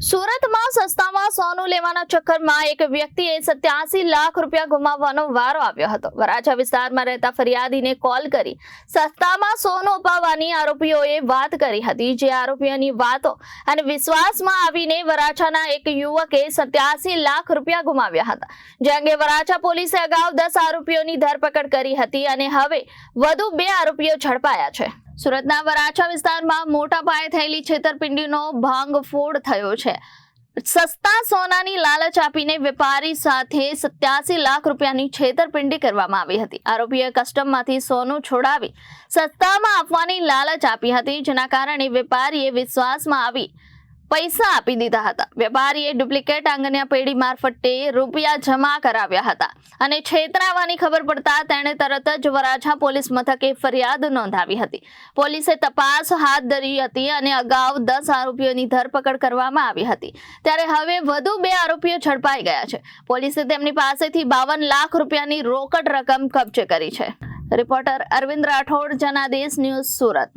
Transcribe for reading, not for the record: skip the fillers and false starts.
સુરતમાં સસ્તામાં સોનું લેવાના ચક્કરમાં એક વ્યક્તિએ 87 લાખ રૂપિયા ગુમાવવાનો વારો આવ્યો હતો। વરાછા વિસ્તારમાં રહેતા ફરિયાદીને કોલ કરી સસ્તામાં સોનું અપાવવાની આરોપીઓએ વાત કરી હતી, જે આરોપીઓની વાતો અને વિશ્વાસમાં આવીને વરાછાના એક યુવકે 87 લાખ રૂપિયા ગુમાવ્યા હતા, જે અંગે વરાછા પોલીસે અગાઉ 10 આરોપીઓની ધરપકડ કરી હતી અને હવે વધુ 2 આરોપીઓ ઝડપાયા છે। સુરતના વરાછા વિસ્તારમાં મોટા પાયે થયેલી છેતરપિંડીનો ભાંગફોડ થયો છે। સસ્તા સોનાની લાલચ આપીને વેપારી સાથે 87 લાખ રૂપિયાની છેતરપિંડી કરવામાં આવી હતી। આરોપીએ કસ્ટમમાંથી સોનું છોડાવી સસ્તામાં આપવાની લાલચ આપી હતી, જેના કારણે વેપારીએ વિશ્વાસમાં આવી પૈસા આપી દીધા હતા। વેપારીએ ડુપ્લિકેટ આંગણિયા પેઢી મારફતે રૂપિયા જમા કરાવ્યા હતા અને છેતરાવાની ખબર પડતા તેણે તરત જ વરાછા પોલીસ મથકે ફરિયાદ નોંધાવી હતી। પોલીસે તપાસ હાથ ધરી હતી અને અગાઉ 10 આરોપીઓની ધરપકડ કરવામાં આવી હતી, ત્યારે હવે વધુ 2 આરોપીઓ ઝડપાઈ ગયા છે। પોલીસે તેમની પાસેથી 52 લાખ રૂપિયાની રોકડ રકમ કબજે કરી છે। Reporter Arvind Rathod, Janadesh news, Surat.